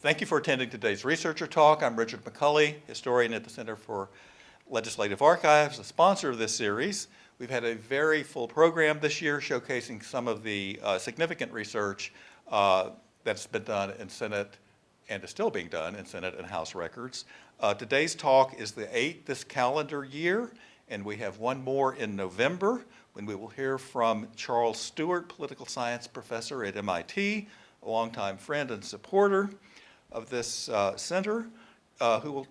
Thank you for attending today's researcher talk. I'm Richard McCulley, historian at the Center for Legislative Archives, the sponsor of this series. We've had a very full program this year showcasing some of the significant research that's been done in Senate and is still being done in Senate and House records. Today's talk is the 8th this calendar year, and we have one more in November when we will hear from Charles Stewart, political science professor at MIT, a longtime friend and supporter of this center, who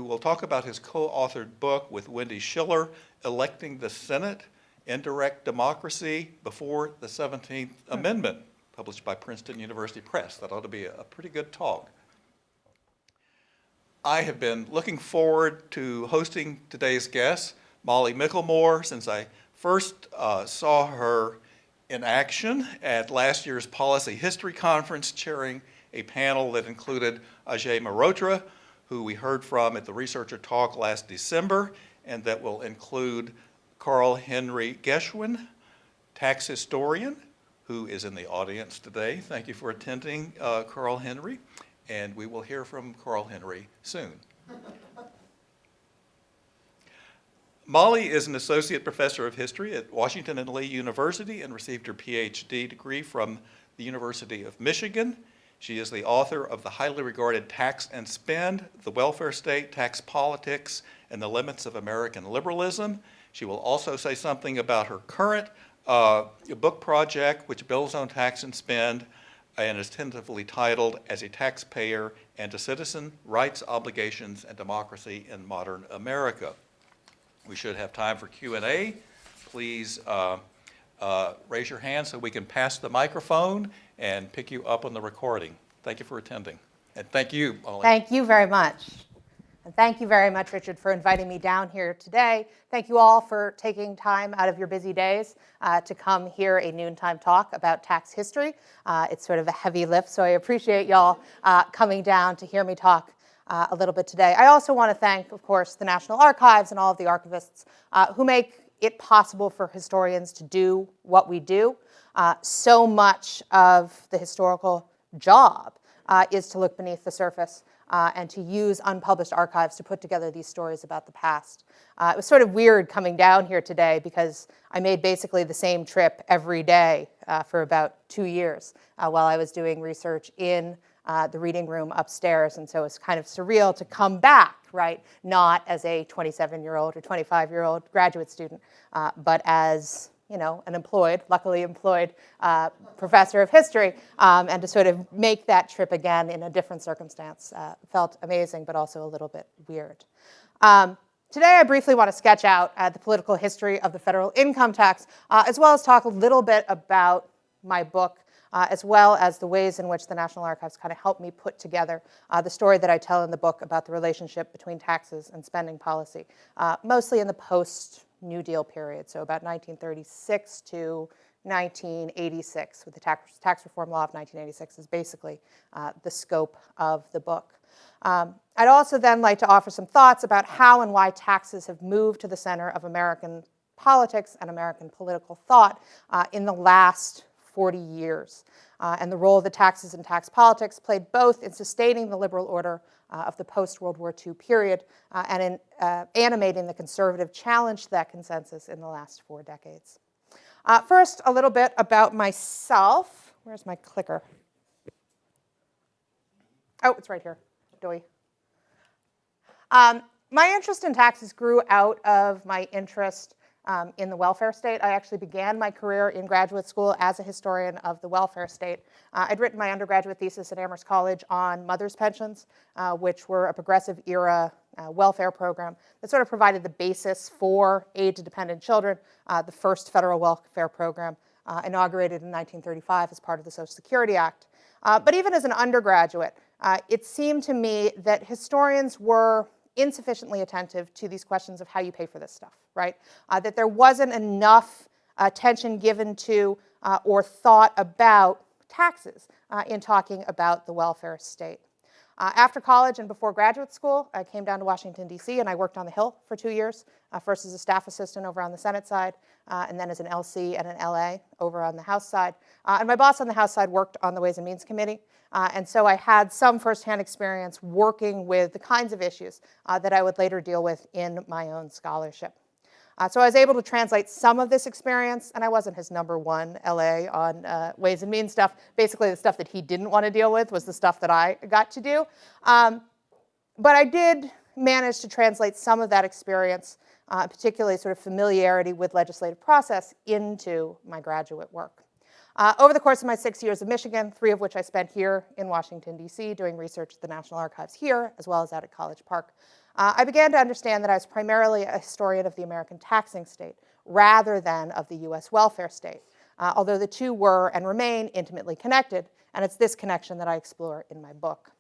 will talk about his co-authored book with Wendy Schiller, Electing the Senate, Indirect Democracy Before the 17th Amendment, published by Princeton University Press. That ought to be a pretty good talk. I have been looking forward to hosting today's guest, Molly Michelmore, since I first saw her in action at last year's Policy History Conference, chairing a panel that included Ajay Mehrotra, who we heard from at the researcher talk last December, and that will include Carl Henry Geschwin, tax historian, who is in the audience today. Thank you for attending, Carl Henry, and we will hear from Carl Henry soon. Molly is an associate professor of history at Washington and Lee University and received her PhD degree from the University of Michigan. She is the author of the highly regarded Tax and Spend, The Welfare State, Tax Politics, and the Limits of American Liberalism. She will also say something about her current book project, which builds on tax and spend and is tentatively titled As a Taxpayer and a Citizen, Rights, Obligations, and Democracy in Modern America. We should have time for Q&A. Please raise your hand so we can pass the microphone and pick you up on the recording. Thank you for attending. And thank you, Molly. Thank you very much. And thank you very much, Richard, for inviting me down here today. Thank you all for taking time out of your busy days to come hear a noontime talk about tax history. It's sort of a heavy lift, so I appreciate y'all coming down to hear me talk a little bit today. I also want to thank, of course, the National Archives and all of the archivists who make it possible for historians to do what we do. So much of the historical job is to look beneath the surface and to use unpublished archives to put together these stories about the past. It was sort of weird coming down here today because I made basically the same trip every day for about 2 years while I was doing research in the reading room upstairs, and so it's kind of surreal to come back, right? Not as a 27-year-old or 25-year-old graduate student, but as an luckily employed professor of history, and to sort of make that trip again in a different circumstance felt amazing, but also a little bit weird. Today, I briefly want to sketch out the political history of the federal income tax, as well as talk a little bit about my book, as well as the ways in which the National Archives kind of helped me put together the story that I tell in the book about the relationship between taxes and spending policy, mostly in the post-New Deal period, so about 1936 to 1986, with the tax reform law of 1986 is basically the scope of the book. I'd also then like to offer some thoughts about how and why taxes have moved to the center of American politics and American political thought in the last 40 years, and the role that taxes and tax politics played both in sustaining the liberal order of the post-World War II period and in animating the conservative challenge to that consensus in the last 4 decades. First, a little bit about myself. Where's my clicker? Oh, it's right here. Doy. My interest in taxes grew out of my interest in the welfare state. I actually began my career in graduate school as a historian of the welfare state. I'd written my undergraduate thesis at Amherst College on mothers' pensions, which were a progressive era welfare program that sort of provided the basis for aid to dependent children, the first federal welfare program inaugurated in 1935 as part of the Social Security Act. But even as an undergraduate, it seemed to me that historians were insufficiently attentive to these questions of how you pay for this stuff, right? That there wasn't enough attention given to or thought about taxes in talking about the welfare state. After college and before graduate school, I came down to Washington, D.C., and I worked on the Hill for 2 years, first as a staff assistant over on the Senate side, and then as an LC and an LA over on the House side. And my boss on the House side worked on the Ways and Means Committee, and so I had some firsthand experience working with the kinds of issues that I would later deal with in my own scholarship. So I was able to translate some of this experience, and I wasn't his #1 LA on Ways and Means stuff. Basically, the stuff that he didn't want to deal with was the stuff that I got to do. But I did manage to translate some of that experience, particularly sort of familiarity with legislative process, into my graduate work. Over the course of my 6 years of Michigan, 3 of which I spent here in Washington, D.C., doing research at the National Archives here, as well as out at College Park, I began to understand that I was primarily a historian of the American taxing state, rather than of the US welfare state, although the two were and remain intimately connected, and it's this connection that I explore in my book.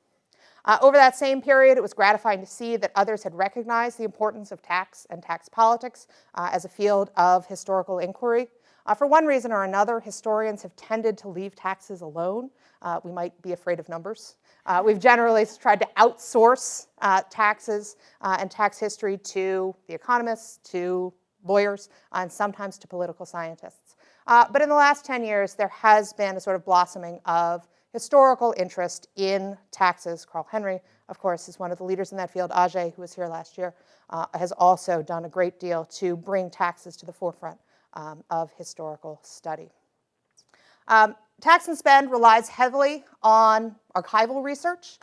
Over that same period, it was gratifying to see that others had recognized the importance of tax and tax politics as a field of historical inquiry. For one reason or another, historians have tended to leave taxes alone. We might be afraid of numbers. We've generally tried to outsource taxes and tax history to the economists, to lawyers, and sometimes to political scientists. But in the last 10 years, there has been a sort of blossoming of historical interest in taxes. Carl Henry, of course, is one of the leaders in that field. Ajay, who was here last year, has also done a great deal to bring taxes to the forefront of historical study. Tax and Spend relies heavily on archival research,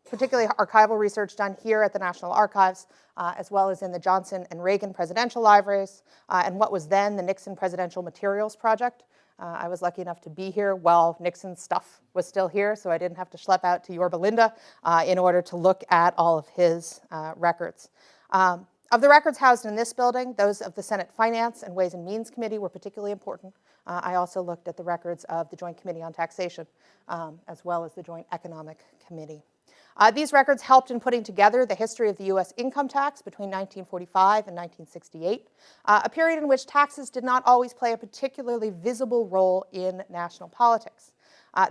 particularly archival research done here at the National Archives, as well as in the Johnson and Reagan presidential libraries, and what was then the Nixon Presidential Materials Project. I was lucky enough to be here while Nixon's stuff was still here, so I didn't have to schlep out to Yorba Linda in order to look at all of his records. Of the records housed in this building, those of the Senate Finance and Ways and Means Committee were particularly important. I also looked at the records of the Joint Committee on Taxation, as well as the Joint Economic Committee. These records helped in putting together the history of the US income tax between 1945 and 1968, a period in which taxes did not always play a particularly visible role in national politics.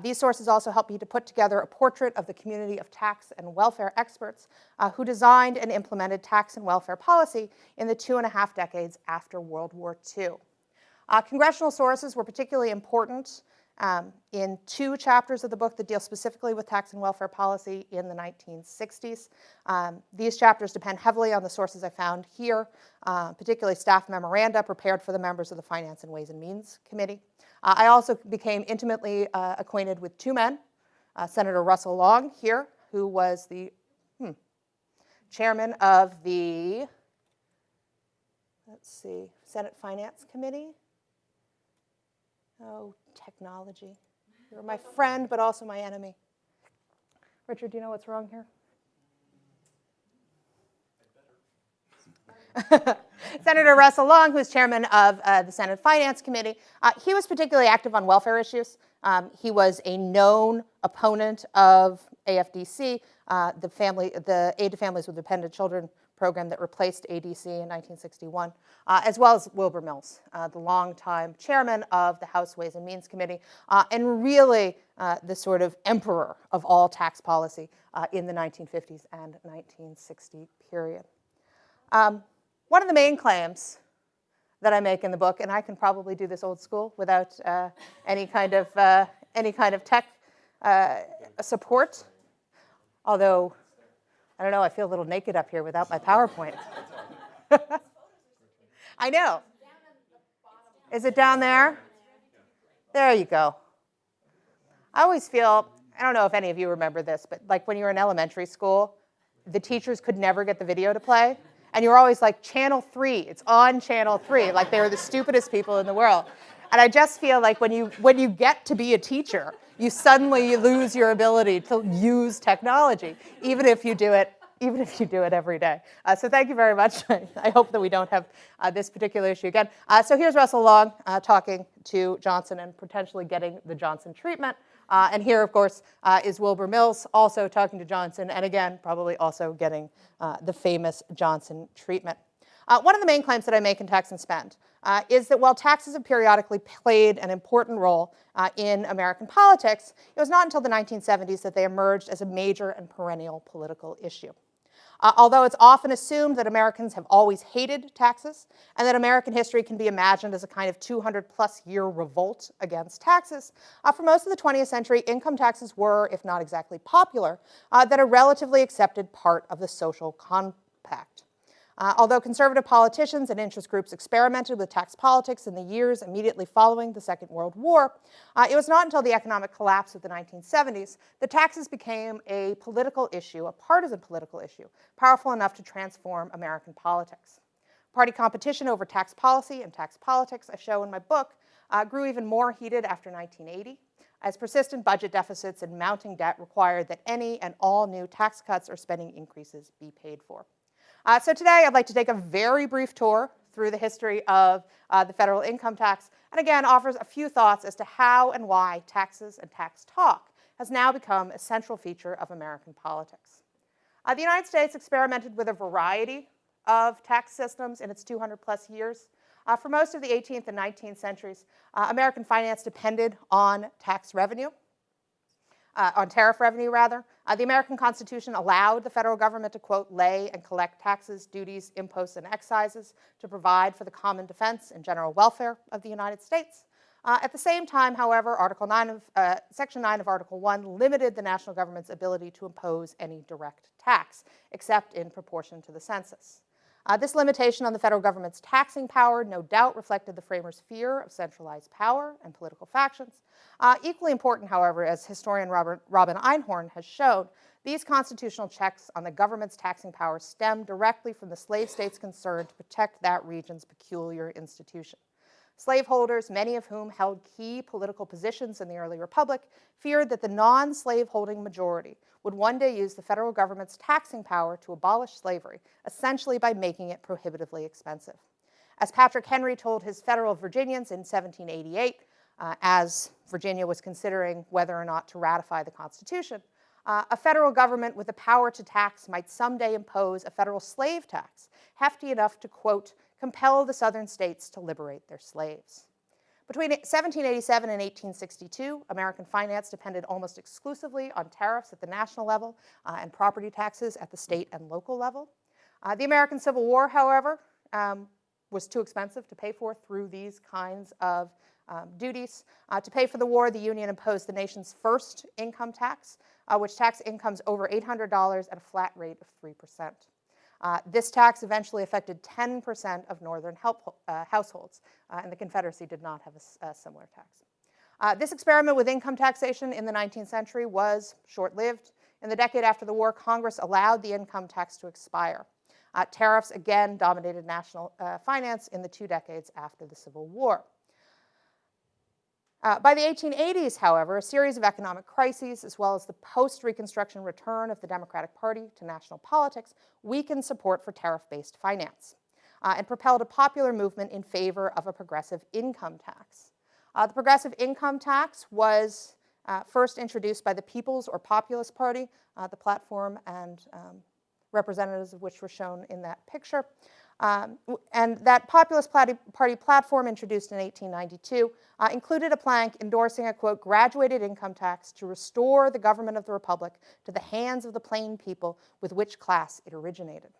These sources also helped me to put together a portrait of the community of tax and welfare experts who designed and implemented tax and welfare policy in the 2.5 decades after World War II. Congressional sources were particularly important in 2 chapters of the book that deal specifically with tax and welfare policy in the 1960s. These chapters depend heavily on the sources I found here, particularly staff memoranda prepared for the members of the Finance and Ways and Means Committee. I also became intimately acquainted with 2 men, Senator Russell Long here, who was the chairman of the, Senate Finance Committee. Oh, technology. You're my friend, but also my enemy. Richard, do you know what's wrong here? Senator Russell Long, who is chairman of the Senate Finance Committee, he was particularly active on welfare issues. He was a known opponent of AFDC, the Aid to Families with Dependent Children program that replaced ADC in 1961, as well as Wilbur Mills, the longtime chairman of the House Ways and Means Committee, and really the sort of emperor of all tax policy in the 1950s and 1960 period. One of the main claims that I make in the book, and I can probably do this old school without any kind of tech support, although I don't know, I feel a little naked up here without my PowerPoint. I know. Is it down there? There you go. I always feel, I don't know if any of you remember this, but like when you were in elementary school, the teachers could never get the video to play. And you were always like, channel 3, it's on channel 3, like they were the stupidest people in the world. And I just feel like when you get to be a teacher, you suddenly lose your ability to use technology, even if you do it every day. So thank you very much. I hope that we don't have this particular issue again. So here's Russell Long talking to Johnson and potentially getting the Johnson treatment. And here, of course, is Wilbur Mills also talking to Johnson, and again, probably also getting the famous Johnson treatment. One of the main claims that I make in Tax and Spend is that while taxes have periodically played an important role in American politics, it was not until the 1970s that they emerged as a major and perennial political issue. Although it's often assumed that Americans have always hated taxes and that American history can be imagined as a kind of 200-plus-year revolt against taxes, for most of the 20th century, income taxes were, if not exactly popular, then a relatively accepted part of the social compact. Although conservative politicians and interest groups experimented with tax politics in the years immediately following the Second World War, it was not until the economic collapse of the 1970s that taxes became a political issue, a partisan political issue, powerful enough to transform American politics. Party competition over tax policy and tax politics, I show in my book, grew even more heated after 1980, as persistent budget deficits and mounting debt required that any and all new tax cuts or spending increases be paid for. So today I'd like to take a very brief tour through the history of the federal income tax, and again offers a few thoughts as to how and why taxes and tax talk has now become a central feature of American politics. The United States experimented with a variety of tax systems in its 200-plus years. For most of the 18th and 19th centuries, American finance depended on tax revenue. On tariff revenue, rather. The American Constitution allowed the federal government to, quote, lay and collect taxes, duties, imposts, and excises to provide for the common defense and general welfare of the United States. At the same time, however, Section 9 of Article 1 limited the national government's ability to impose any direct tax, except in proportion to the census. This limitation on the federal government's taxing power no doubt reflected the framers' fear of centralized power and political factions. Equally important, however, as historian Robin Einhorn has shown, these constitutional checks on the government's taxing power stem directly from the slave states' concern to protect that region's peculiar institution. Slaveholders, many of whom held key political positions in the early republic, feared that the non-slaveholding majority would one day use the federal government's taxing power to abolish slavery, essentially by making it prohibitively expensive. As Patrick Henry told his federal Virginians in 1788, as Virginia was considering whether or not to ratify the Constitution, a federal government with the power to tax might someday impose a federal slave tax, hefty enough to, quote, compel the southern states to liberate their slaves. Between 1787 and 1862, American finance depended almost exclusively on tariffs at the national level and property taxes at the state and local level. The American Civil War, however, was too expensive to pay for through these kinds of duties. To pay for the war, the Union imposed the nation's first income tax, which taxed incomes over $800 at a flat rate of 3%. This tax eventually affected 10% of northern households, and the Confederacy did not have a similar tax. This experiment with income taxation in the 19th century was short-lived. In the decade after the war, Congress allowed the income tax to expire. Tariffs again dominated national finance in the 2 decades after the Civil War. By the 1880s, however, a series of economic crises, as well as the post-Reconstruction return of the Democratic Party to national politics, weakened support for tariff-based finance and propelled a popular movement in favor of a progressive income tax. The progressive income tax was first introduced by the People's or Populist Party, the platform and representatives of which were shown in that picture. And that Populist Party platform, introduced in 1892, included a plank endorsing a, quote, graduated income tax to restore the government of the Republic to the hands of the plain people with which class it originated.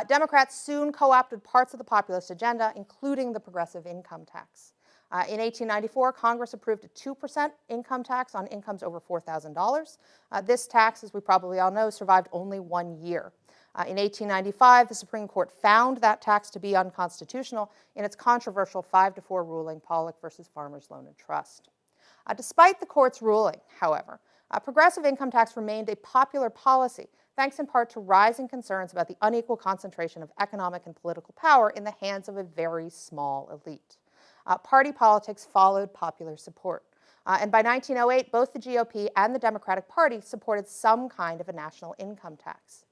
Democrats soon co-opted parts of the populist agenda, including the progressive income tax. In 1894, Congress approved a 2% income tax on incomes over $4,000. This tax, as we probably all know, survived only 1 year. In 1895, the Supreme Court found that tax to be unconstitutional in its controversial 5-4 ruling, Pollock versus Farmers Loan and Trust. Despite the court's ruling, however, progressive income tax remained a popular policy, thanks in part to rising concerns about the unequal concentration of economic and political power in the hands of a very small elite. Party politics followed popular support. And by 1908, both the GOP and the Democratic Party supported some kind of a national income tax.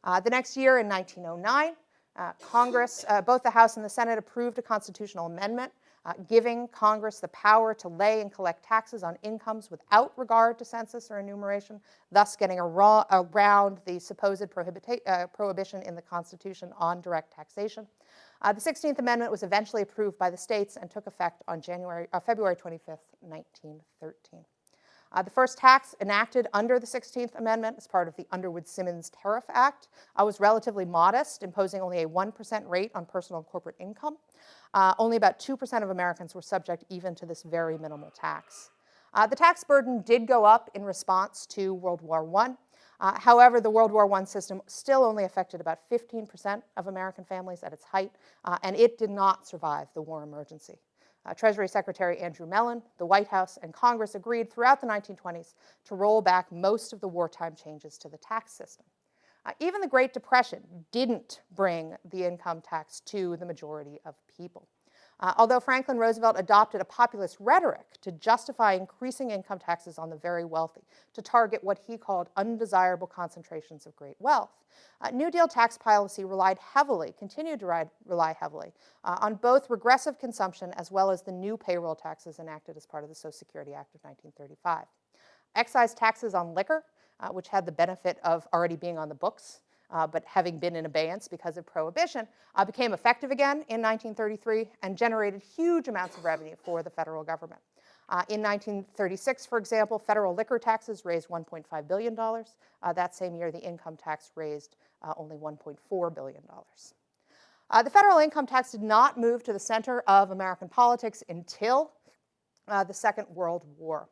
The next year, in 1909, Congress, both the House and the Senate, approved a constitutional amendment giving Congress the power to lay and collect taxes on incomes without regard to census or enumeration, thus getting around the supposed prohibition in the Constitution on direct taxation. The 16th Amendment was eventually approved by the states and took effect on February 25th, 1913. The first tax enacted under the 16th Amendment as part of the Underwood-Simmons Tariff Act was relatively modest, imposing only a 1% rate on personal and corporate income. Only about 2% of Americans were subject even to this very minimal tax. The tax burden did go up in response to World War I. However, the World War I system still only affected about 15% of American families at its height, and it did not survive the war emergency. Treasury Secretary Andrew Mellon, the White House, and Congress agreed throughout the 1920s to roll back most of the wartime changes to the tax system. Even the Great Depression didn't bring the income tax to the majority of people. Although Franklin Roosevelt adopted a populist rhetoric to justify increasing income taxes on the very wealthy, to target what he called undesirable concentrations of great wealth, New Deal tax policy continued to rely heavily on both regressive consumption as well as the new payroll taxes enacted as part of the Social Security Act of 1935. Excise taxes on liquor, which had the benefit of already being on the books, but having been in abeyance because of Prohibition, became effective again in 1933 and generated huge amounts of revenue for the federal government. In 1936, for example, federal liquor taxes raised $1.5 billion. That same year, the income tax raised only $1.4 billion. The federal income tax did not move to the center of American politics until the Second World War.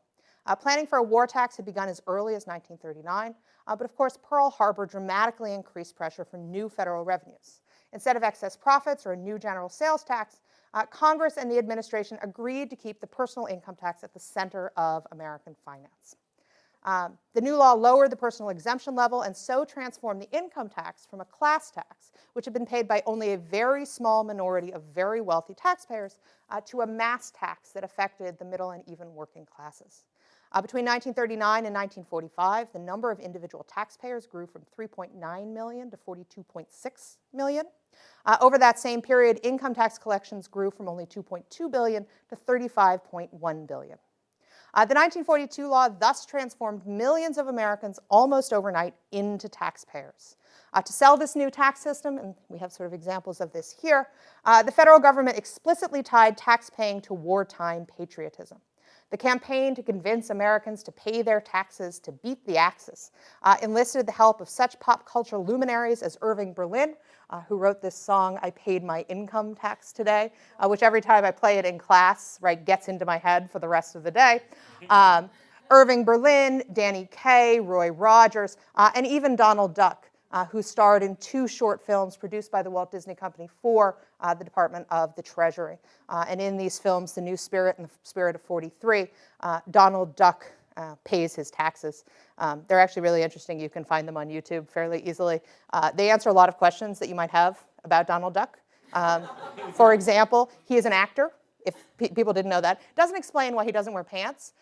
Planning for a war tax had begun as early as 1939, but of course Pearl Harbor dramatically increased pressure for new federal revenues. Instead of excess profits or a new general sales tax, Congress and the administration agreed to keep the personal income tax at the center of American finance. The new law lowered the personal exemption level and so transformed the income tax from a class tax, which had been paid by only a very small minority of very wealthy taxpayers, to a mass tax that affected the middle and even working classes. Between 1939 and 1945, the number of individual taxpayers grew from 3.9 million to 42.6 million. Over that same period, income tax collections grew from only 2.2 billion to 35.1 billion. The 1942 law thus transformed millions of Americans almost overnight into taxpayers. To sell this new tax system, and we have sort of examples of this here, the federal government explicitly tied tax paying to wartime patriotism. The campaign to convince Americans to pay their taxes to beat the Axis enlisted the help of such pop culture luminaries as Irving Berlin, who wrote this song, "I Paid My Income Tax Today," which every time I play it in class, right, gets into my head for the rest of the day. Irving Berlin, Danny Kaye, Roy Rogers, and even Donald Duck, who starred in 2 short films produced by the Walt Disney Company for the Department of the Treasury. And in these films, The New Spirit and The Spirit of 43, Donald Duck pays his taxes. They're actually really interesting. You can find them on YouTube fairly easily. They answer a lot of questions that you might have about Donald Duck. For example, he is an actor. If people didn't know that. It doesn't explain why he doesn't wear pants,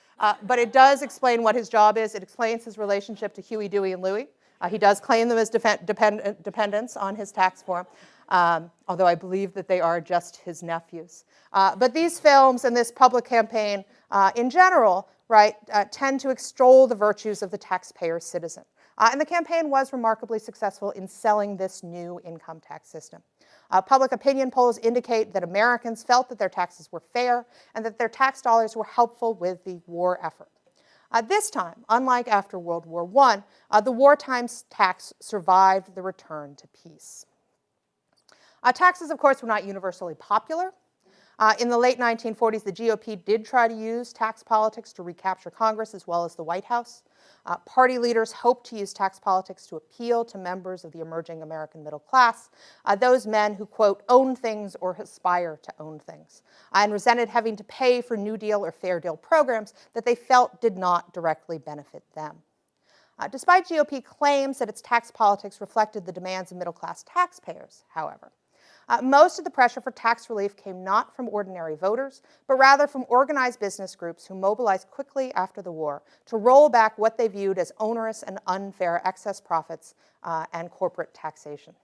but it does explain what his job is. It explains his relationship to Huey, Dewey, and Louie. He does claim them as dependents on his tax form, although I believe that they are just his nephews. But these films and this public campaign in general, right, tend to extol the virtues of the taxpayer citizen. And the campaign was remarkably successful in selling this new income tax system. Public opinion polls indicate that Americans felt that their taxes were fair and that their tax dollars were helpful with the war effort. This time, unlike after World War I, the wartime tax survived the return to peace. Taxes, of course, were not universally popular. In the late 1940s, the GOP did try to use tax politics to recapture Congress as well as the White House. Party leaders hoped to use tax politics to appeal to members of the emerging American middle class, those men who, quote, own things or aspire to own things, and resented having to pay for New Deal or Fair Deal programs that they felt did not directly benefit them. Despite GOP claims that its tax politics reflected the demands of middle-class taxpayers, however, most of the pressure for tax relief came not from ordinary voters, but rather from organized business groups who mobilized quickly after the war to roll back what they viewed as onerous and unfair excess profits and corporate taxation.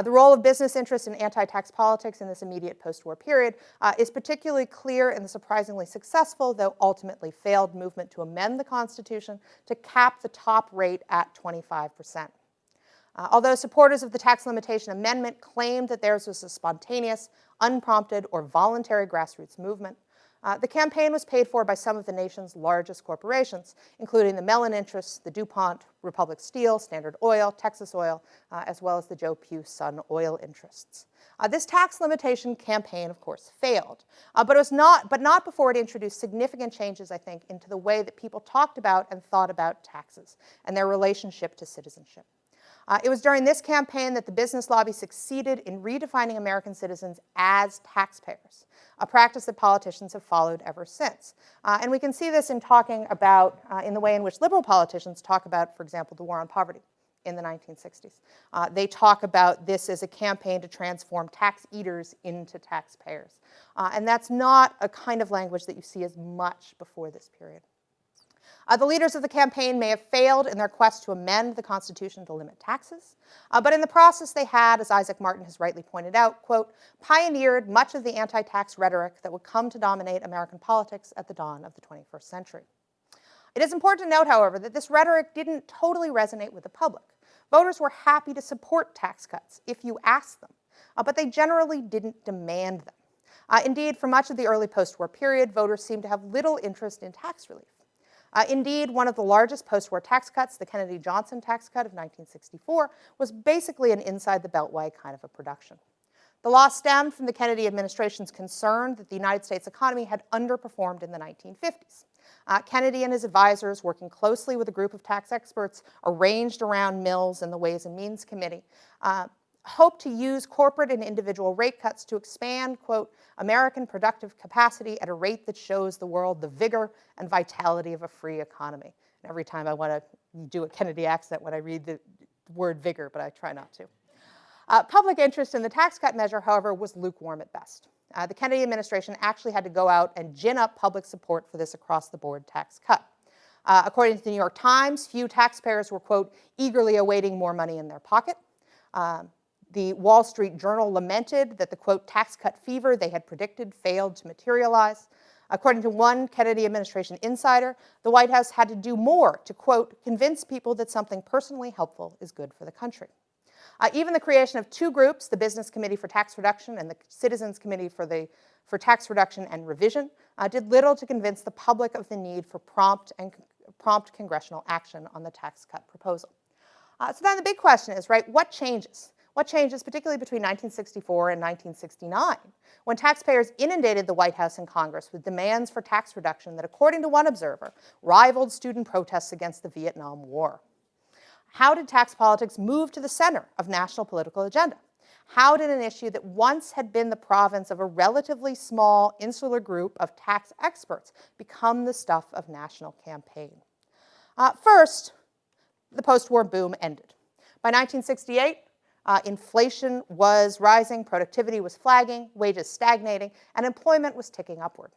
The role of business interests in anti-tax politics in this immediate post-war period is particularly clear in the surprisingly successful, though ultimately failed, movement to amend the Constitution to cap the top rate at 25%. Although supporters of the tax limitation amendment claimed that theirs was a spontaneous, unprompted, or voluntary grassroots movement, the campaign was paid for by some of the nation's largest corporations, including the Mellon interests, the DuPont, Republic Steel, Standard Oil, Texas Oil, as well as the Joe Pugh Sun Oil interests. This tax limitation campaign, of course, failed, but not before it introduced significant changes, I think, into the way that people talked about and thought about taxes and their relationship to citizenship. It was during this campaign that the business lobby succeeded in redefining American citizens as taxpayers, a practice that politicians have followed ever since. And we can see this in talking about, in the way in which liberal politicians talk about, for example, the war on poverty in the 1960s. They talk about this as a campaign to transform tax eaters into taxpayers. And that's not a kind of language that you see as much before this period. The leaders of the campaign may have failed in their quest to amend the Constitution to limit taxes, but in the process they had, as Isaac Martin has rightly pointed out, quote, pioneered much of the anti-tax rhetoric that would come to dominate American politics at the dawn of the 21st century. It is important to note, however, that this rhetoric didn't totally resonate with the public. Voters were happy to support tax cuts if you asked them, but they generally didn't demand them. Indeed, for much of the early post-war period, voters seemed to have little interest in tax relief. Indeed, one of the largest post-war tax cuts, the Kennedy-Johnson tax cut of 1964, was basically an inside the beltway kind of a production. The loss stemmed from the Kennedy administration's concern that the United States economy had underperformed in the 1950s. Kennedy and his advisors, working closely with a group of tax experts arranged around Mills and the Ways and Means Committee, hoped to use corporate and individual rate cuts to expand, quote, American productive capacity at a rate that shows the world the vigor and vitality of a free economy. And every time I want to do a Kennedy accent when I read the word vigor, but I try not to. Public interest in the tax cut measure, however, was lukewarm at best. The Kennedy administration actually had to go out and gin up public support for this across-the-board tax cut. According to the New York Times, few taxpayers were, quote, eagerly awaiting more money in their pocket. The Wall Street Journal lamented that the, quote, tax cut fever they had predicted failed to materialize. According to one Kennedy administration insider, the White House had to do more to, quote, convince people that something personally helpful is good for the country. Even the creation of two groups, the Business Committee for Tax Reduction and the Citizens Committee for Tax Reduction and Revision, did little to convince the public of the need for prompt congressional action on the tax cut proposal. So then the big question is, right, what changes? What changes, particularly between 1964 and 1969, when taxpayers inundated the White House and Congress with demands for tax reduction that, according to one observer, rivaled student protests against the Vietnam War? How did tax politics move to the center of national political agenda? How did an issue that once had been the province of a relatively small insular group of tax experts become the stuff of national campaign? First, the post-war boom ended. By 1968, inflation was rising, productivity was flagging, wages stagnating, and employment was ticking upward.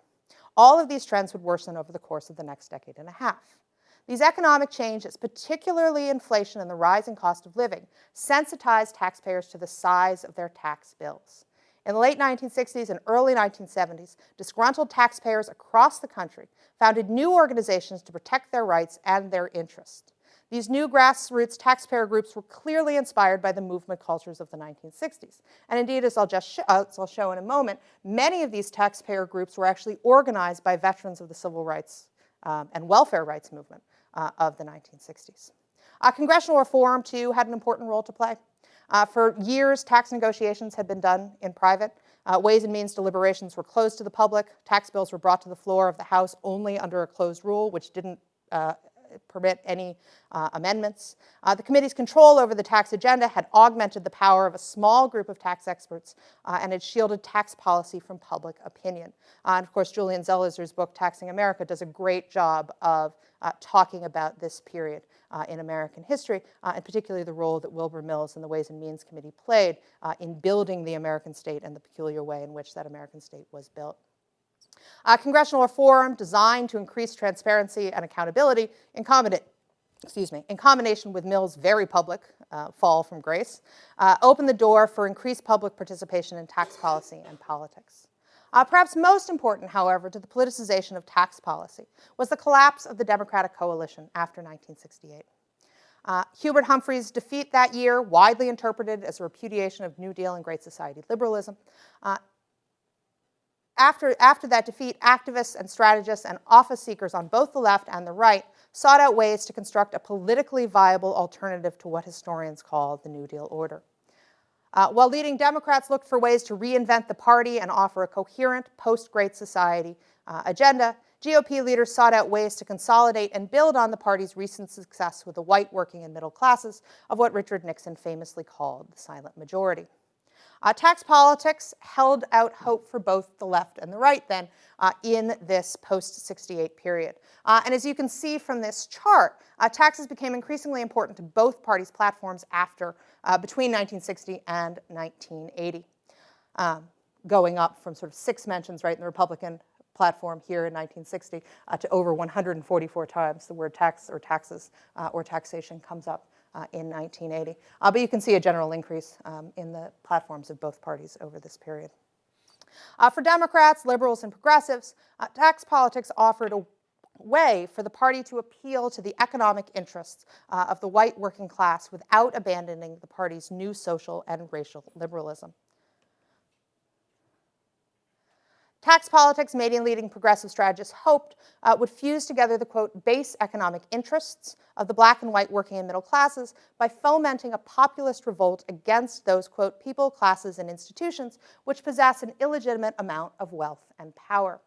All of these trends would worsen over the course of the next decade and a half. These economic changes, particularly inflation and the rising cost of living, sensitized taxpayers to the size of their tax bills. In the late 1960s and early 1970s, disgruntled taxpayers across the country founded new organizations to protect their rights and their interests. These new grassroots taxpayer groups were clearly inspired by the movement cultures of the 1960s. And indeed, as I'll show in a moment, many of these taxpayer groups were actually organized by veterans of the civil rights and welfare rights movement of the 1960s. Congressional reform, too, had an important role to play. For years, tax negotiations had been done in private. Ways and Means deliberations were closed to the public. Tax bills were brought to the floor of the House only under a closed rule, which didn't permit any amendments. The committee's control over the tax agenda had augmented the power of a small group of tax experts and had shielded tax policy from public opinion. And of course, Julian Zellizer's book, Taxing America, does a great job of talking about this period in American history, and particularly the role that Wilbur Mills and the Ways and Means Committee played in building the American state and the peculiar way in which that American state was built. Congressional reform designed to increase transparency and accountability in combination with Mills' very public fall from grace, opened the door for increased public participation in tax policy and politics. Perhaps most important, however, to the politicization of tax policy was the collapse of the Democratic coalition after 1968. Hubert Humphrey's defeat that year, widely interpreted as a repudiation of New Deal and Great Society liberalism. After that defeat, activists and strategists and office seekers on both the left and the right sought out ways to construct a politically viable alternative to what historians call the New Deal order. While leading Democrats looked for ways to reinvent the party and offer a coherent post-Great Society agenda, GOP leaders sought out ways to consolidate and build on the party's recent success with the white working and middle classes of what Richard Nixon famously called the silent majority. Tax politics held out hope for both the left and the right then in this post-68 period. And as you can see from this chart, taxes became increasingly important to both parties' platforms between 1960 and 1980, going up from sort of 6 mentions right in the Republican platform here in 1960 to over 144 times the word tax or taxes or taxation comes up in 1980. But you can see a general increase in the platforms of both parties over this period. For Democrats, liberals, and progressives, tax politics offered a way for the party to appeal to the economic interests of the white working class without abandoning the party's new social and racial liberalism. Tax politics, Canadian-leading progressive strategists hoped, would fuse together the, quote, base economic interests of the black and white working and middle classes by fomenting a populist revolt against those, quote, people, classes, and institutions which possess an illegitimate amount of wealth and power.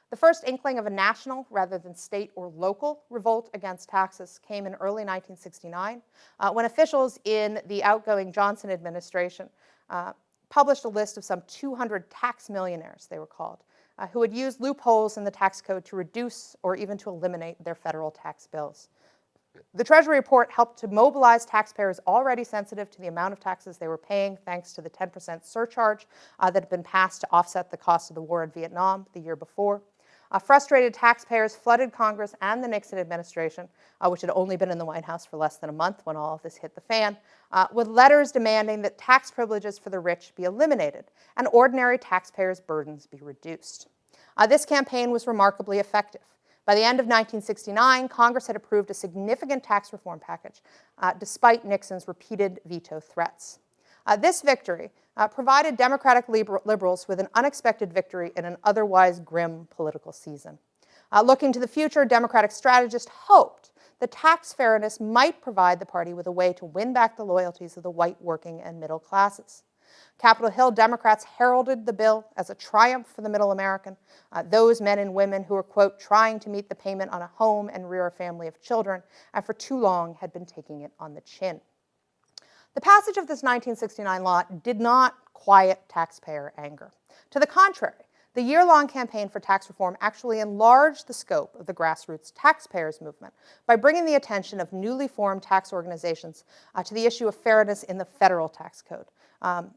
The first inkling of a national rather than state or local revolt against taxes came in early 1969 when officials in the outgoing Johnson administration published a list of some 200 tax millionaires, they were called, who had used loopholes in the tax code to reduce or even to eliminate their federal tax bills. The Treasury report helped to mobilize taxpayers already sensitive to the amount of taxes they were paying thanks to the 10% surcharge that had been passed to offset the cost of the war in Vietnam the year before. Frustrated taxpayers flooded Congress and the Nixon administration, which had only been in the White House for less than a month when all of this hit the fan, with letters demanding that tax privileges for the rich be eliminated and ordinary taxpayers' burdens be reduced. This campaign was remarkably effective. By the end of 1969, Congress had approved a significant tax reform package, despite Nixon's repeated veto threats. This victory provided Democratic liberals with an unexpected victory in an otherwise grim political season. Looking to the future, Democratic strategists hoped that tax fairness might provide the party with a way to win back the loyalties of the white working and middle classes. Capitol Hill Democrats heralded the bill as a triumph for the middle American, those men and women who were, quote, trying to meet the payment on a home and rear a family of children, and for too long had been taking it on the chin. The passage of this 1969 law did not quiet taxpayer anger. To the contrary, the year-long campaign for tax reform actually enlarged the scope of the grassroots taxpayers movement by bringing the attention of newly formed tax organizations to the issue of fairness in the federal tax code.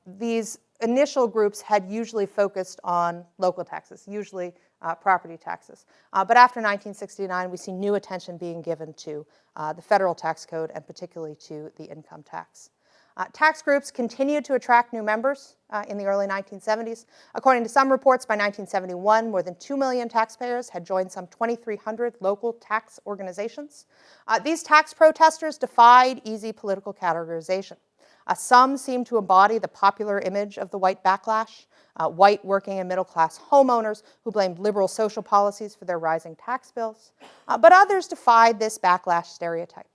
These initial groups had usually focused on local taxes, usually property taxes. But after 1969, we see new attention being given to the federal tax code and particularly to the income tax. Tax groups continued to attract new members in the early 1970s. According to some reports, by 1971, more than 2 million taxpayers had joined some 2,300 local tax organizations. These tax protesters defied easy political categorization. Some seemed to embody the popular image of the white backlash, white working and middle class homeowners who blamed liberal social policies for their rising tax bills. But others defied this backlash stereotype.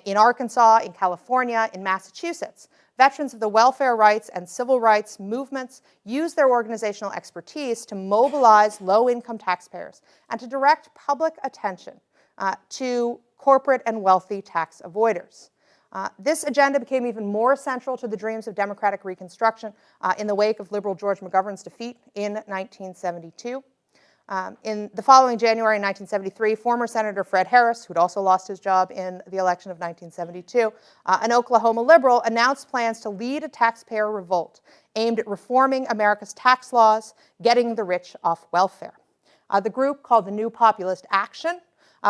In Arkansas, in California, in Massachusetts, veterans of the welfare rights and civil rights movements used their organizational expertise to mobilize low-income taxpayers and to direct public attention to corporate and wealthy tax avoiders. This agenda became even more central to the dreams of Democratic Reconstruction in the wake of liberal George McGovern's defeat in 1972. In the following January in 1973, former Senator Fred Harris, who'd also lost his job in the election of 1972, an Oklahoma liberal, announced plans to lead a taxpayer revolt aimed at reforming America's tax laws, getting the rich off welfare. The group, called the New Populist Action,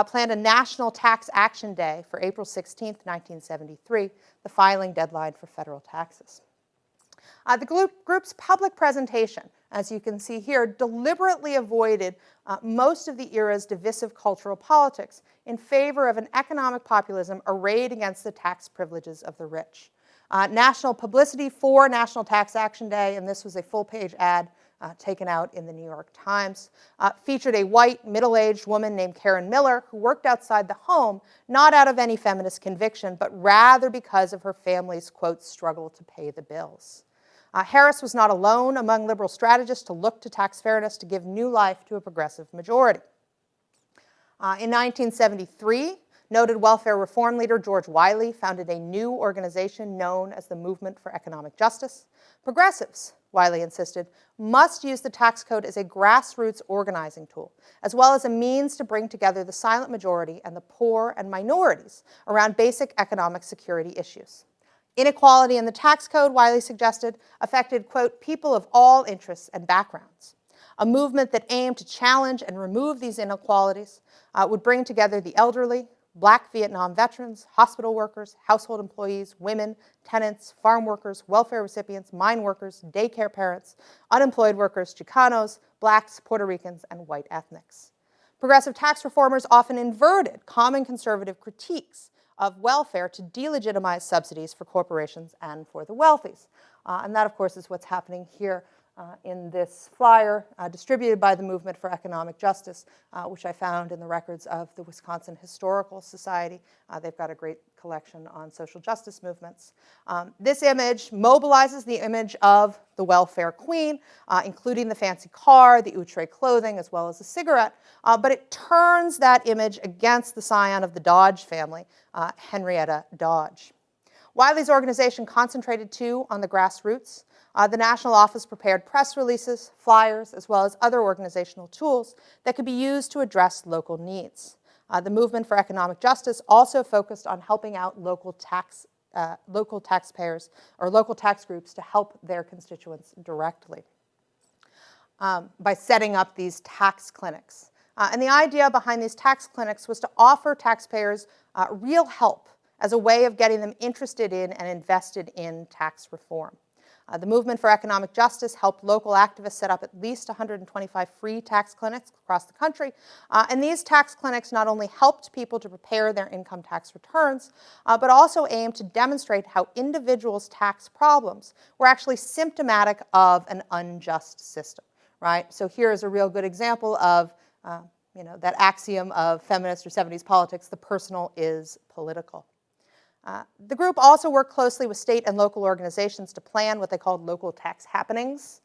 planned a National Tax Action Day for April 16, 1973, the filing deadline for federal taxes. The group's public presentation, as you can see here, deliberately avoided most of the era's divisive cultural politics in favor of an economic populism arrayed against the tax privileges of the rich. National publicity for National Tax Action Day, and this was a full-page ad taken out in the New York Times, featured a white, middle-aged woman named Karen Miller who worked outside the home, not out of any feminist conviction, but rather because of her family's, quote, struggle to pay the bills. Harris was not alone among liberal strategists to look to tax fairness to give new life to a progressive majority. In 1973, noted welfare reform leader George Wiley founded a new organization known as the Movement for Economic Justice. Progressives, Wiley insisted, must use the tax code as a grassroots organizing tool, as well as a means to bring together the silent majority and the poor and minorities around basic economic security issues. Inequality in the tax code, Wiley suggested, affected, quote, people of all interests and backgrounds. A movement that aimed to challenge and remove these inequalities would bring together the elderly, Black Vietnam veterans, hospital workers, household employees, women, tenants, farm workers, welfare recipients, mine workers, daycare parents, unemployed workers, Chicanos, Blacks, Puerto Ricans, and white ethnics. Progressive tax reformers often inverted common conservative critiques of welfare to delegitimize subsidies for corporations and for the wealthies. And that, of course, is what's happening here in this flyer distributed by the Movement for Economic Justice, which I found in the records of the Wisconsin Historical Society. They've got a great collection on social justice movements. This image mobilizes the image of the welfare queen, including the fancy car, the outre clothing, as well as the cigarette, but it turns that image against the scion of the Dodge family, Henrietta Dodge. Wiley's organization concentrated, too, on the grassroots. The National Office prepared press releases, flyers, as well as other organizational tools that could be used to address local needs. The Movement for Economic Justice also focused on helping out local taxpayers or local tax groups to help their constituents directly by setting up these tax clinics. And the idea behind these tax clinics was to offer taxpayers real help as a way of getting them interested in and invested in tax reform. The Movement for Economic Justice helped local activists set up at least 125 free tax clinics across the country. And these tax clinics not only helped people to prepare their income tax returns, but also aimed to demonstrate how individuals' tax problems were actually symptomatic of an unjust system, right? So here is a real good example of that axiom of feminist or 70s politics, the personal is political. The group also worked closely with state and local organizations to plan what they called local tax happenings,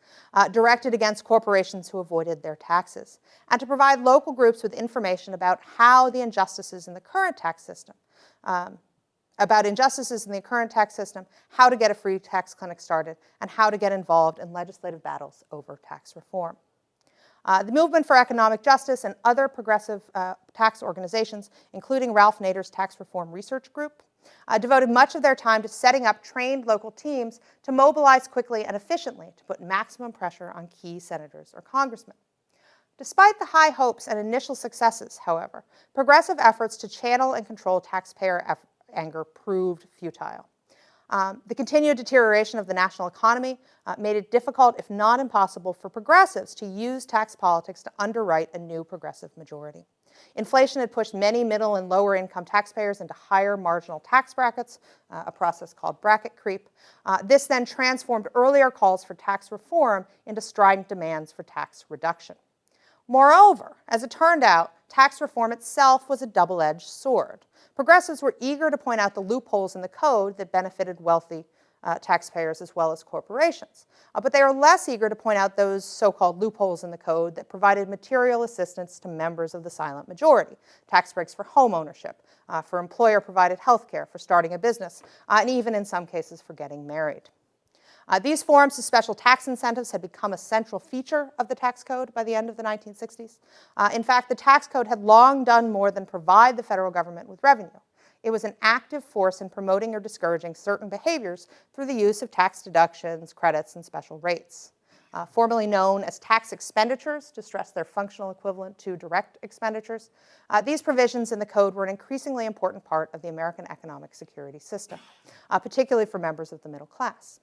directed against corporations who avoided their taxes, and to provide local groups with information about how the injustices in the current tax system, how to get a free tax clinic started, and how to get involved in legislative battles over tax reform. The Movement for Economic Justice and other progressive tax organizations, including Ralph Nader's Tax Reform Research Group, devoted much of their time to setting up trained local teams to mobilize quickly and efficiently to put maximum pressure on key senators or congressmen. Despite the high hopes and initial successes, however, progressive efforts to channel and control taxpayer anger proved futile. The continued deterioration of the national economy made it difficult, if not impossible, for progressives to use tax politics to underwrite a new progressive majority. Inflation had pushed many middle and lower income taxpayers into higher marginal tax brackets, a process called bracket creep. This then transformed earlier calls for tax reform into strident demands for tax reduction. Moreover, as it turned out, tax reform itself was a double-edged sword. Progressives were eager to point out the loopholes in the code that benefited wealthy taxpayers as well as corporations. But they are less eager to point out those so-called loopholes in the code that provided material assistance to members of the silent majority, tax breaks for home ownership, for employer-provided health care, for starting a business, and even in some cases for getting married. These forms of special tax incentives had become a central feature of the tax code by the end of the 1960s. In fact, the tax code had long done more than provide the federal government with revenue. It was an active force in promoting or discouraging certain behaviors through the use of tax deductions, credits, and special rates. formerly known as tax expenditures to stress their functional equivalent to direct expenditures. These provisions in the code were an increasingly important part of the American economic security system, particularly for members of the middle class.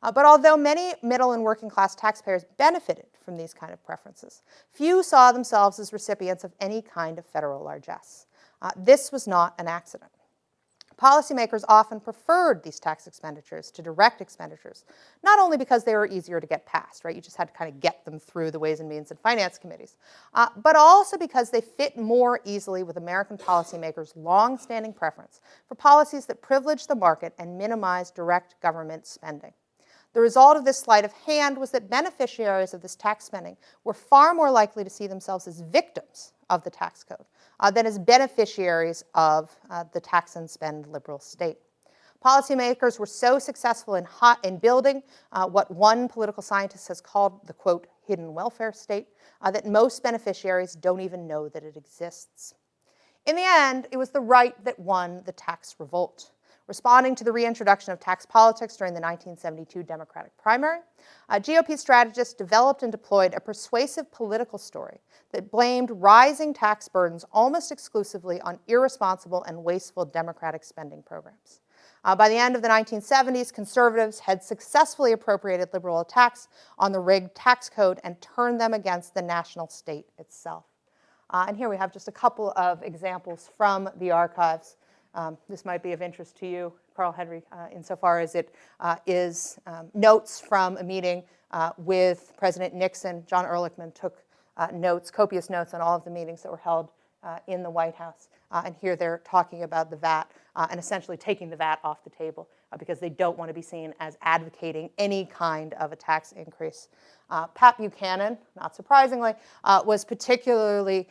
But although many middle and working class taxpayers benefited from these kind of preferences, few saw themselves as recipients of any kind of federal largesse. This was not an accident. Policymakers often preferred these tax expenditures to direct expenditures, not only because they were easier to get passed, right? You just had to kind of get them through the Ways and Means and Finance Committees, but also because they fit more easily with American policymakers' long-standing preference for policies that privilege the market and minimize direct government spending. The result of this sleight of hand was that beneficiaries of this tax spending were far more likely to see themselves as victims of the tax code than as beneficiaries of the tax and spend liberal state. Policymakers were so successful in building what one political scientist has called the, quote, hidden welfare state, that most beneficiaries don't even know that it exists. In the end, it was the right that won the tax revolt. Responding to the reintroduction of tax politics during the 1972 Democratic primary, GOP strategists developed and deployed a persuasive political story that blamed rising tax burdens almost exclusively on irresponsible and wasteful Democratic spending programs. By the end of the 1970s, conservatives had successfully appropriated liberal attacks on the rigged tax code and turned them against the national state itself. And here we have just a couple of examples from the archives. This might be of interest to you, Carl Henry, insofar as it is notes from a meeting with President Nixon. John Ehrlichman took notes, copious notes on all of the meetings that were held in the White House. And here they're talking about the VAT and essentially taking the VAT off the table because they don't want to be seen as advocating any kind of a tax increase. Pat Buchanan, not surprisingly, was particularly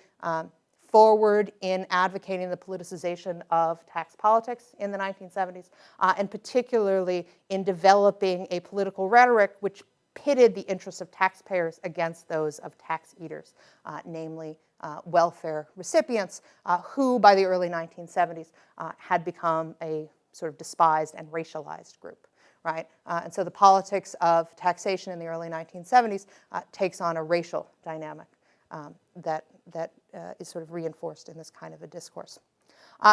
forward in advocating the politicization of tax politics in the 1970s, and particularly in developing a political rhetoric which pitted the interests of taxpayers against those of tax eaters, namely welfare recipients, who by the early 1970s had become a sort of despised and racialized group. Right? And so the politics of taxation in the early 1970s takes on a racial dynamic that is sort of reinforced in this kind of a discourse.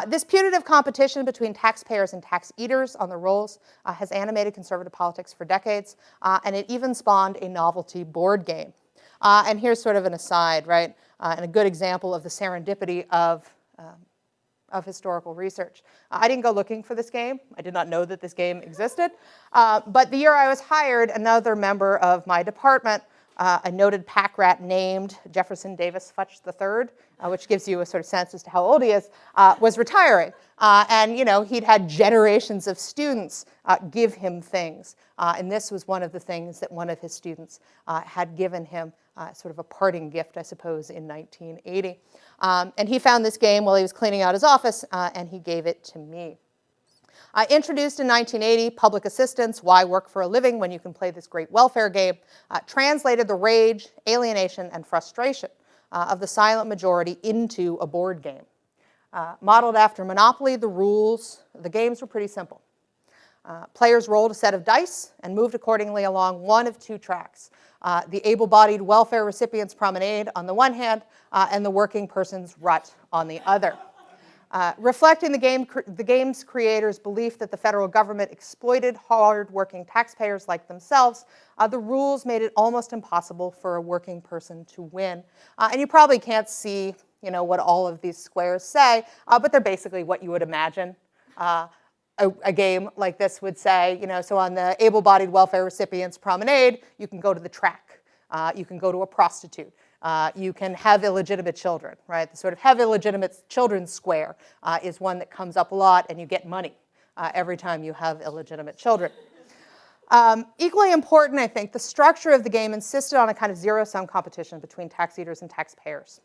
This putative competition between taxpayers and tax eaters on the rolls has animated conservative politics for decades, and it even spawned a novelty board game. And here's sort of an aside, right, and a good example of the serendipity of historical research. I didn't go looking for this game. I did not know that this game existed. But the year I was hired, another member of my department, a noted pack rat named Jefferson Davis Futch III, which gives you a sort of sense as to how old he is, was retiring. And you know, he'd had generations of students give him things. And this was one of the things that one of his students had given him, sort of a parting gift, I suppose, in 1980. And he found this game while he was cleaning out his office, and he gave it to me. Introduced in 1980, Public Assistance, Why Work for a Living When You Can Play This Great Welfare Game, translated the rage, alienation, and frustration of the silent majority into a board game. Modeled after Monopoly, the games were pretty simple. Players rolled a set of dice and moved accordingly along one of two tracks. The able-bodied welfare recipient's promenade on the one hand, and the working person's rut on the other. Reflecting the game's creators' belief that the federal government exploited hard-working taxpayers like themselves, the rules made it almost impossible for a working person to win. And you probably can't see, you know, what all of these squares say, but they're basically what you would imagine a game like this would say. You know, so on the able-bodied welfare recipient's promenade, you can go to the track, you can go to a prostitute. You can have illegitimate children, right? The sort of have illegitimate children square is one that comes up a lot, and you get money every time you have illegitimate children. Equally important, I think, the structure of the game insisted on a kind of zero-sum competition between tax eaters and taxpayers.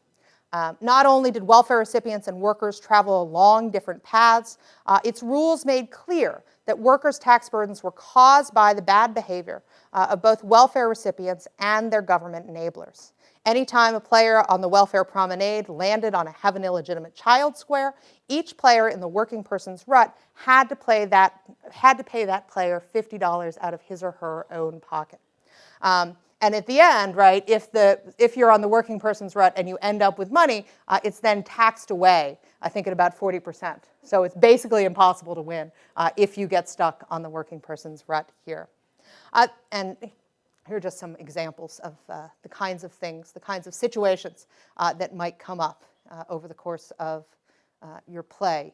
Not only did welfare recipients and workers travel along different paths, its rules made clear that workers' tax burdens were caused by the bad behavior of both welfare recipients and their government enablers. Anytime a player on the welfare promenade landed on a have an illegitimate child square, each player in the working person's rut had to pay that player $50 out of his or her own pocket. And at the end, right, if you're on the working person's rut and you end up with money, it's then taxed away, I think, at about 40%. So it's basically impossible to win if you get stuck on the working person's rut here. And here are just some examples of the kinds of things, the kinds of situations that might come up over the course of your play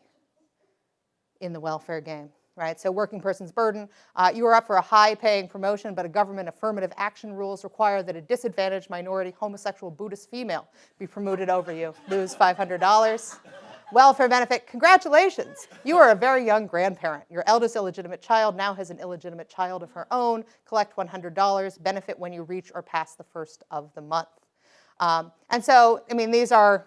in the welfare game. Right? So working person's burden, you are up for a high-paying promotion, but a government affirmative action rules require that a disadvantaged minority homosexual Buddhist female be promoted over you. Lose $500. Welfare benefit, congratulations. You are a very young grandparent. Your eldest illegitimate child now has an illegitimate child of her own. Collect $100. Benefit when you reach or pass the first of the month. And so, I mean, these are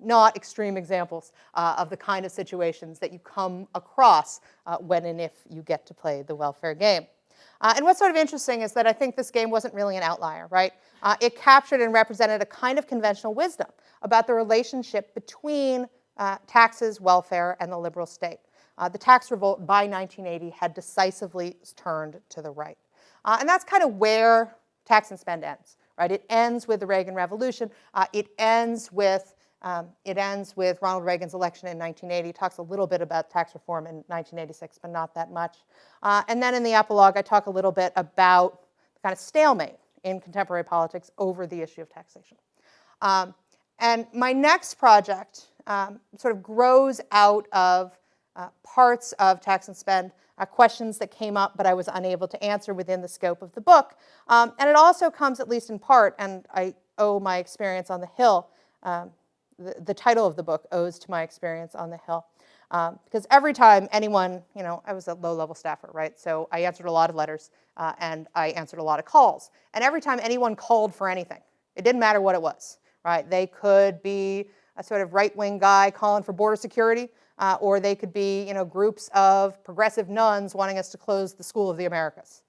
not extreme examples of the kind of situations that you come across when and if you get to play the welfare game. And what's sort of interesting is that I think this game wasn't really an outlier, right? It captured and represented a kind of conventional wisdom about the relationship between taxes, welfare, and the liberal state. The tax revolt by 1980 had decisively turned to the right. And that's kind of where tax and spend ends, right? It ends with the Reagan Revolution. It ends with Ronald Reagan's election in 1980. It talks a little bit about tax reform in 1986, but not that much. And then in the epilogue, I talk a little bit about the kind of stalemate in contemporary politics over the issue of taxation. And my next project sort of grows out of parts of tax and spend, questions that came up but I was unable to answer within the scope of the book. And it also comes, at least in part, and I owe my experience on the Hill, the title of the book owes to my experience on the Hill. Because every time anyone, I was a low-level staffer, right? So I answered a lot of letters and I answered a lot of calls. And every time anyone called for anything, it didn't matter what it was, right? They could be a sort of right-wing guy calling for border security, or they could be, groups of progressive nuns wanting us to close the School of the Americas.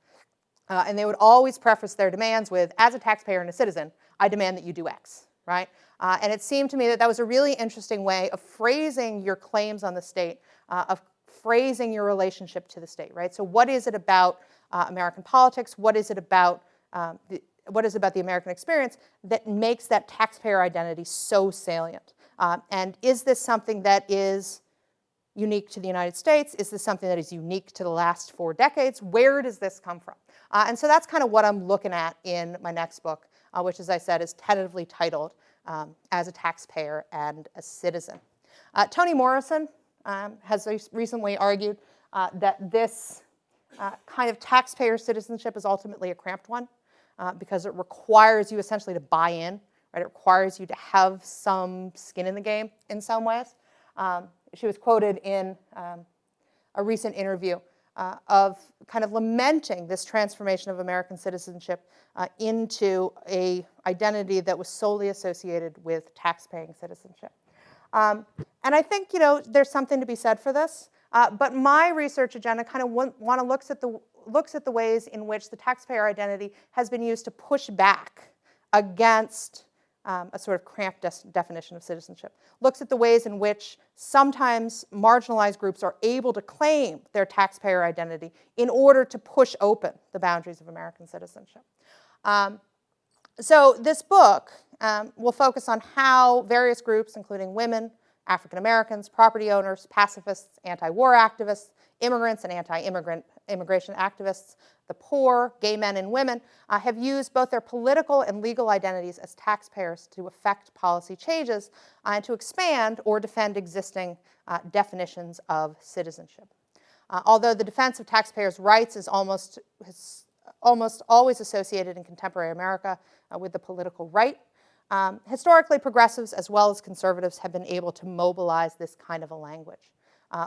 And they would always preface their demands with, as a taxpayer and a citizen, I demand that you do X, right? And it seemed to me that that was a really interesting way of phrasing your claims on the state, of phrasing your relationship to the state, right? So what is it about American politics? What is it about the American experience that makes that taxpayer identity so salient? And is this something that is unique to the United States? Is this something that is unique to the last 4 decades? Where does this come from? And so that's kind of what I'm looking at in my next book, which, as I said, is tentatively titled As a Taxpayer and a Citizen. Toni Morrison has recently argued that this kind of taxpayer citizenship is ultimately a cramped one because it requires you essentially to buy in, right? It requires you to have some skin in the game in some ways. She was quoted in a recent interview of kind of lamenting this transformation of American citizenship into an identity that was solely associated with tax-paying citizenship. And I think, there's something to be said for this. But my research agenda kind of want to looks at the ways in which the taxpayer identity has been used to push back against a sort of cramped definition of citizenship. Looks at the ways in which sometimes marginalized groups are able to claim their taxpayer identity in order to push open the boundaries of American citizenship. So this book will focus on how various groups, including women, African Americans, property owners, pacifists, anti-war activists, immigrants and anti-immigration activists, the poor, gay men and women, have used both their political and legal identities as taxpayers to affect policy changes and to expand or defend existing definitions of citizenship. Although the defense of taxpayers' rights is almost always associated in contemporary America with the political right, historically progressives as well as conservatives have been able to mobilize this kind of a language.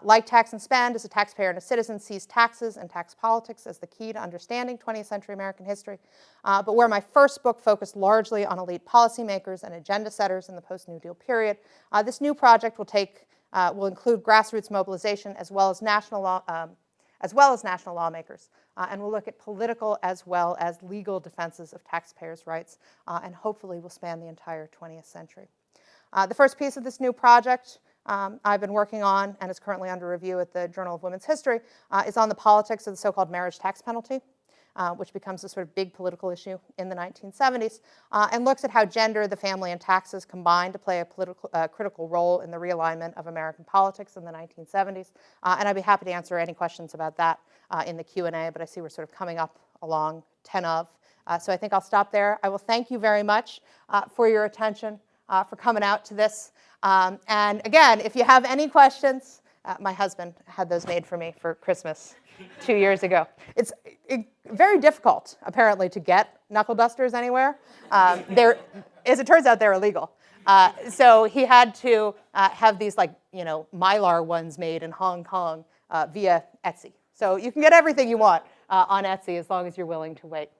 Like Tax and Spend, as a taxpayer and a citizen, sees taxes and tax politics as the key to understanding 20th century American history. But where my first book focused largely on elite policymakers and agenda setters in the post-New Deal period, this new project will include grassroots mobilization as well as national lawmakers, and will look at political as well as legal defenses of taxpayers' rights, and hopefully will span the entire 20th century. The first piece of this new project I've been working on, and is currently under review at the Journal of Women's History, is on the politics of the so-called marriage tax penalty. which becomes a sort of big political issue in the 1970s, and looks at how gender, the family, and taxes combine to play a critical role in the realignment of American politics in the 1970s. And I'd be happy to answer any questions about that in the Q&A, but I see we're sort of coming up along 10 of. So I think I'll stop there. I will thank you very much for your attention, for coming out to this. And again, if you have any questions, my husband had those made for me for Christmas 2 years ago. It's very difficult, apparently, to get knuckle dusters anywhere. As it turns out, they're illegal. So he had to have these, like, Mylar ones made in Hong Kong via Etsy. So you can get everything you want on Etsy as long as you're willing to wait.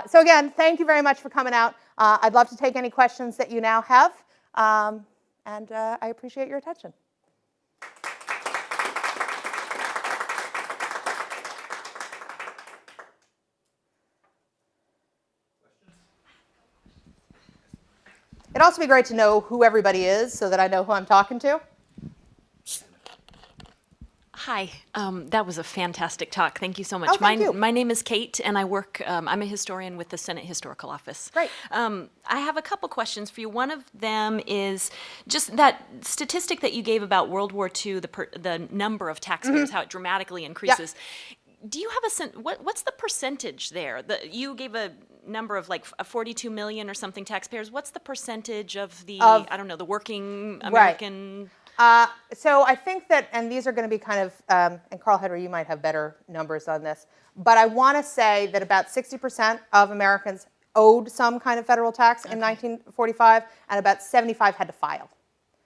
So again, thank you very much for coming out. I'd love to take any questions that you now have, and I appreciate your attention. It'd also be great to know who everybody is so that I know who I'm talking to. Hi, that was a fantastic talk. Thank you so much. Oh, thank you. My name is Kate, and I work, I'm a historian with the Senate Historical Office. Great. I have a couple questions for you. One of them is just that statistic that you gave about World War II, the number of taxpayers, how it dramatically increases. Do you have a sense, what's the percentage there? You gave a number of like 42 million or something taxpayers. What's the percentage of the, I don't know, the working American? So I think that, and these are going to be kind of, and Carl Hedry, you might have better numbers on this, but I want to say that about 60% of Americans owed some kind of federal tax in 1945, and about 75 had to file.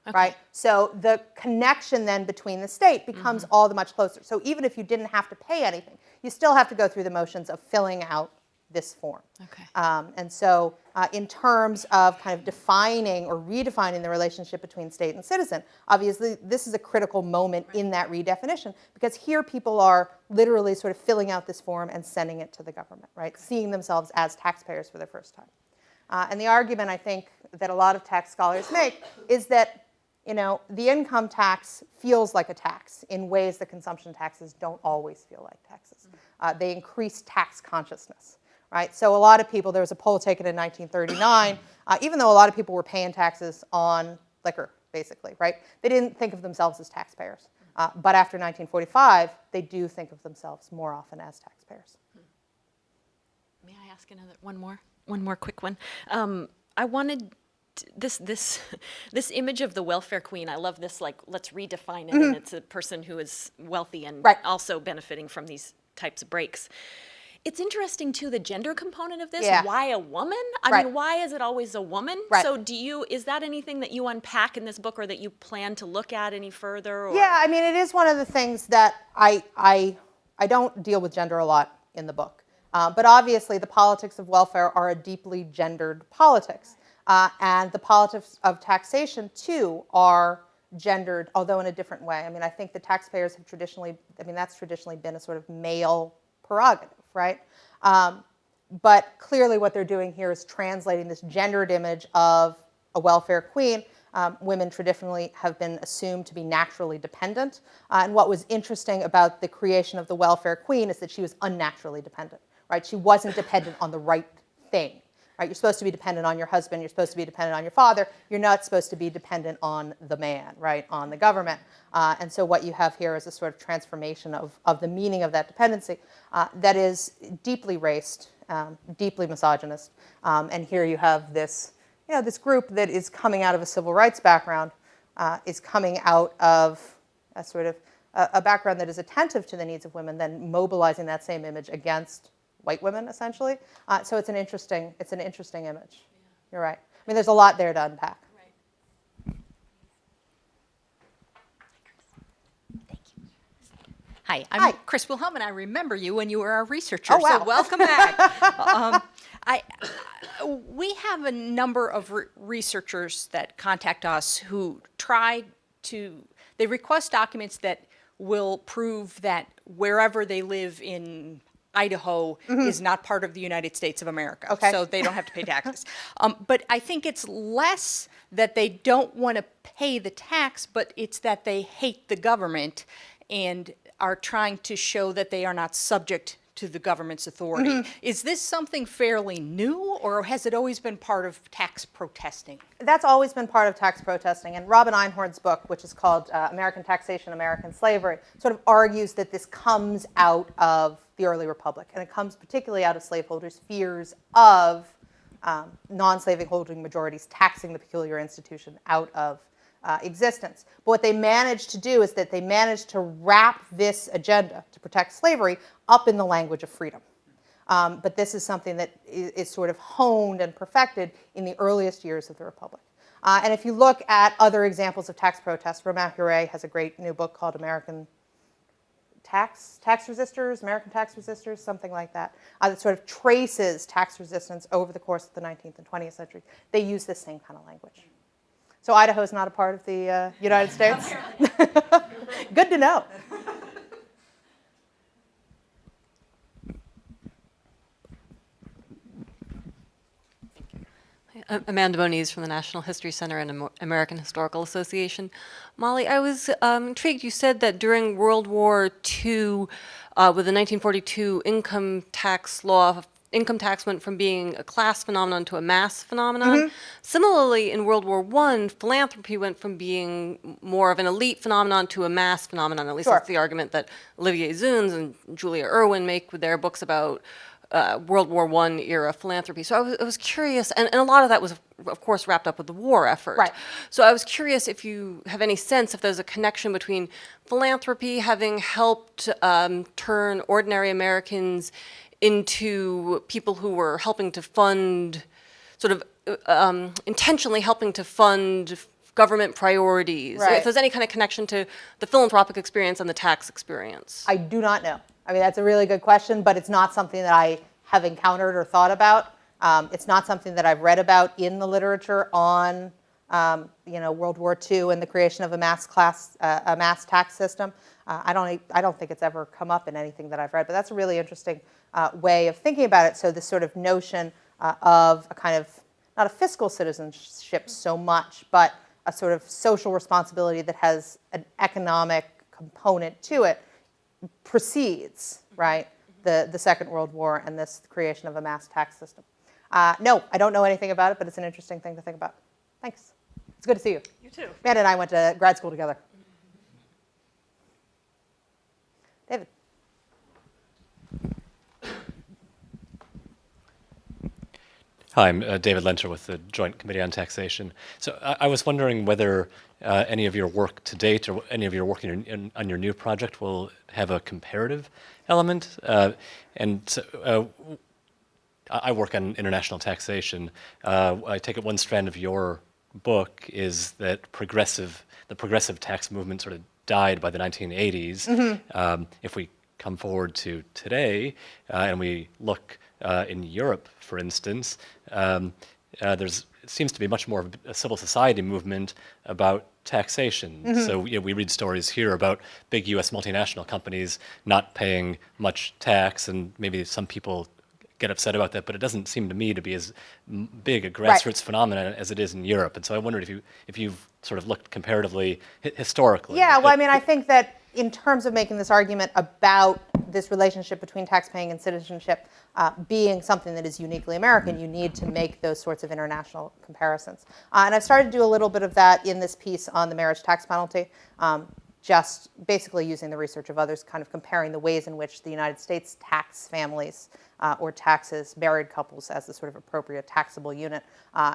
Okay. Right? So the connection then between the state becomes all the much closer. So even if you didn't have to pay anything, you still have to go through the motions of filling out this form. Okay. And so in terms of kind of defining or redefining the relationship between state and citizen, obviously this is a critical moment in that redefinition, because here people are literally sort of filling out this form and sending it to the government, right? Seeing themselves as taxpayers for the first time. And the argument I think that a lot of tax scholars make is that the income tax feels like a tax in ways that consumption taxes don't always feel like taxes. They increase tax consciousness, right? So a lot of people, there was a poll taken in 1939, even though a lot of people were paying taxes on liquor, basically, right? They didn't think of themselves as taxpayers. But after 1945, they do think of themselves more often as taxpayers. May I ask one more quick one? I wanted this image of the welfare queen. I love this, like, let's redefine it, and it's a person who is wealthy and also benefiting from these types of breaks. It's interesting too, the gender component of this. Yeah. Why a woman? I mean, why is it always a woman? Right. So is that anything that you unpack in this book, or that you plan to look at any further? Or? Yeah, I mean, it is one of the things that I don't deal with gender a lot in the book. But obviously the politics of welfare are a deeply gendered politics. And the politics of taxation, too, are gendered, although in a different way. I mean, I think the taxpayers have traditionally, that's traditionally been a sort of male prerogative, right? But clearly what they're doing here is translating this gendered image of a welfare queen. Women traditionally have been assumed to be naturally dependent. And what was interesting about the creation of the welfare queen is that she was unnaturally dependent, right? She wasn't dependent on the right thing. Right? You're supposed to be dependent on your husband. You're supposed to be dependent on your father. You're not supposed to be dependent on the man, right, on the government. And so what you have here is a sort of transformation of the meaning of that dependency that is deeply racist, deeply misogynist. And here you have this, this group that is coming out of a civil rights background, is coming out of a sort of a background that is attentive to the needs of women, then mobilizing that same image against white women, essentially. So it's an interesting image. Yeah. You're right. I mean, there's a lot there to unpack. Right. Thank you. Hi, I'm Chris Wilhelm, and I remember you when you were a researcher. Oh, wow. So welcome back. We have a number of researchers that contact us who they request documents that will prove that wherever they live in Idaho is not part of the United States of America, okay. So they don't have to pay taxes. But I think it's less that they don't want to pay the tax, but it's that they hate the government and are trying to show that they are not subject to the government's authority. Is this something fairly new, or has it always been part of tax protesting? That's always been part of tax protesting. And Robin Einhorn's book, which is called American Taxation, American Slavery, sort of argues that this comes out of the early republic. And it comes particularly out of slaveholders' fears of non-slaveholding majorities taxing the peculiar institution out of existence. But what they managed to do is that they managed to wrap this agenda to protect slavery up in the language of freedom. But this is something that is sort of honed and perfected in the earliest years of the Republic. And if you look at other examples of tax protests, Romain Huret has a great new book called American Tax Resistors, something like that, that sort of traces tax resistance over the course of the 19th and 20th century. They use the same kind of language. So Idaho is not a part of the United States? Good to know. Amanda Moniz from the National History Center and American Historical Association. Molly, I was intrigued. You said that during World War II, with the 1942 income tax law, income tax went from being a class phenomenon to a mass phenomenon. Similarly, in World War I, philanthropy went from being more of an elite phenomenon to a mass phenomenon. At least that's the argument that Olivier Zunes and Julia Irwin make with their books about World War I era philanthropy. So I was curious, and a lot of that was, of course, wrapped up with the war effort. Right. So I was curious if you have any sense if there's a connection between philanthropy having helped turn ordinary Americans into people who were helping to fund, sort of intentionally helping to fund government priorities. Right. If there's any kind of connection to the philanthropic experience and the tax experience. I do not know. I mean, that's a really good question, but it's not something that I have encountered or thought about. It's not something that I've read about in the literature on, World War II and the creation of a mass tax system. I don't think it's ever come up in anything that I've read, but that's a really interesting way of thinking about it. So this sort of notion of a kind of, not a fiscal citizenship so much, but a sort of social responsibility that has an economic component to it precedes, right, the Second World War and this creation of a mass tax system. No, I don't know anything about it, but it's an interesting thing to think about. Thanks. It's good to see you. You too. Amanda and I went to grad school together. David. Hi, I'm David Lenter with the Joint Committee on Taxation. So I was wondering whether any of your work to date or any of your work on your new project will have a comparative element. I work on international taxation. I take it one strand of your book is that the progressive tax movement sort of died by the 1980s. If we come forward to today and we look in Europe, for instance, it seems to be much more of a civil society movement about taxation. So we read stories here about big U.S. multinational companies not paying much tax, and maybe some people get upset about that, but it doesn't seem to me to be as big a grassroots phenomenon as it is in Europe. And so I wondered if you've sort of looked comparatively historically. Yeah, well, I mean, I think that in terms of making this argument about this relationship between taxpaying and citizenship being something that is uniquely American, you need to make those sorts of international comparisons. And I've started to do a little bit of that in this piece on the marriage tax penalty, just basically using the research of others, kind of comparing the ways in which the United States tax families or taxes married couples as the sort of appropriate taxable unit,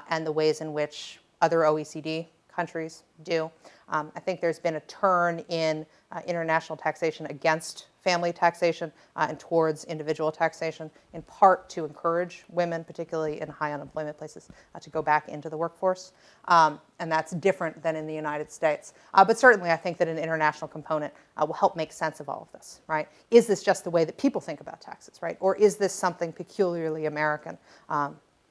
and the ways in which other OECD countries do. I think there's been a turn in international taxation against family taxation and towards individual taxation, in part to encourage women, particularly in high unemployment places, to go back into the workforce. And that's different than in the United States. But certainly I think that an international component will help make sense of all of this, right? Is this just the way that people think about taxes, right? Or is this something peculiarly American,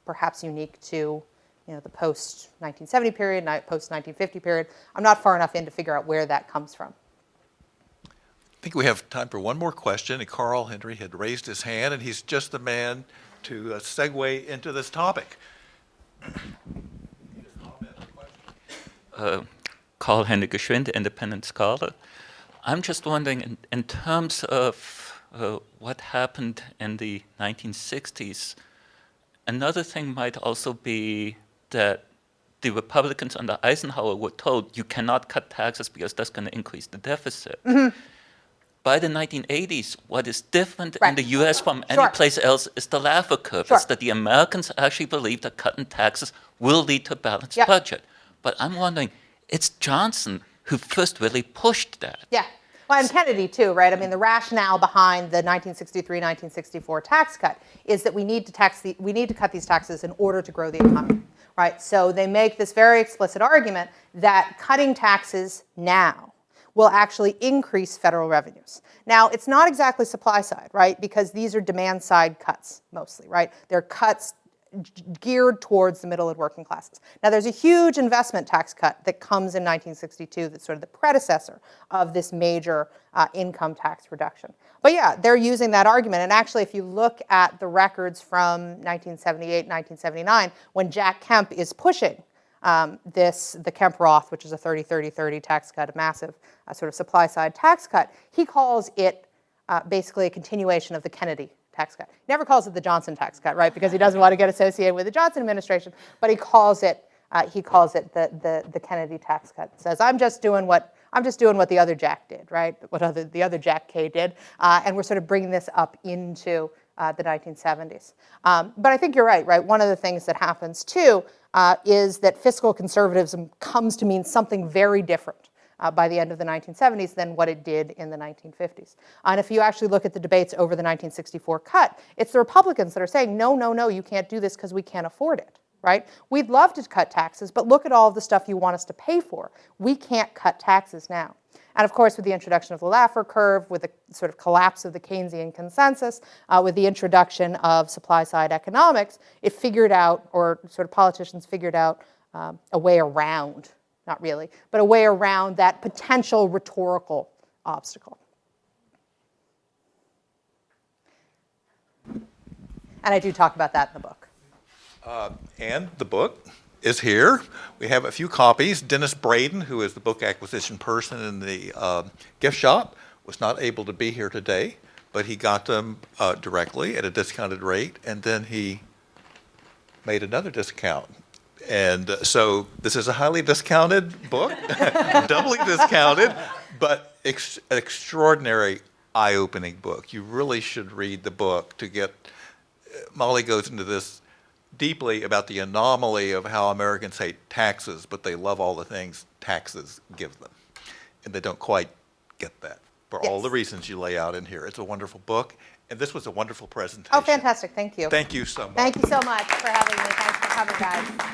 perhaps unique to the post-1970 period, post-1950 period? I'm not far enough in to figure out where that comes from. I think we have time for one more question. And Carl Henry had raised his hand, and he's just the man to segue into this topic. Carl Henry Geschwind, independent scholar. I'm just wondering, in terms of what happened in the 1960s, another thing might also be that the Republicans under Eisenhower were told you cannot cut taxes because that's going to increase the deficit. By the 1980s, what is different in the US from any place else is the Laffer curve. It's that the Americans actually believe that cutting taxes will lead to a balanced budget. But I'm wondering, it's Johnson who first really pushed that. Yeah. Well, and Kennedy too, right? I mean, the rationale behind the 1963-1964 tax cut is that we need to cut these taxes in order to grow the economy, right? So they make this very explicit argument that cutting taxes now will actually increase federal revenues. Now, it's not exactly supply side, right? Because these are demand side cuts mostly, right? They're cuts geared towards the middle and working classes. Now, there's a huge investment tax cut that comes in 1962 that's sort of the predecessor of this major income tax reduction. But yeah, they're using that argument. And actually, if you look at the records from 1978, 1979, when Jack Kemp is pushing the Kemp-Roth, which is a 30-30-30 tax cut, a massive sort of supply-side tax cut, he calls it basically a continuation of the Kennedy tax cut. He never calls it the Johnson tax cut, right? Because he doesn't want to get associated with the Johnson administration, but he calls it the Kennedy tax cut. Says, I'm just doing what the other Jack did, right? What the other Jack K did, and we're sort of bringing this up into the 1970s. But I think you're right? One of the things that happens too is that fiscal conservatism comes to mean something very different by the end of the 1970s than what it did in the 1950s. And if you actually look at the debates over the 1964 cut, it's the Republicans that are saying, no, no, no, you can't do this because we can't afford it, right? We'd love to cut taxes, but look at all of the stuff you want us to pay for. We can't cut taxes now. And of course, with the introduction of the Laffer curve, with the sort of collapse of the Keynesian consensus, with the introduction of supply-side economics, it figured out, or sort of politicians figured out a way around, not really, but a way around that potential rhetorical obstacle. And I do talk about that in the book. And the book is here. We have a few copies. Dennis Braden, who is the book acquisition person in the gift shop, was not able to be here today, but he got them directly at a discounted rate, and then he made another discount. And so this is a highly discounted book, doubly discounted, but an extraordinary eye-opening book. You really should read the book to get, Molly goes into this deeply about the anomaly of how Americans hate taxes, but they love all the things taxes give them. And they don't quite get that for all the reasons you lay out in here. It's a wonderful book, and this was a wonderful presentation. Oh, fantastic. Thank you. Thank you so much. Thank you so much for having me. Thanks for coming, guys.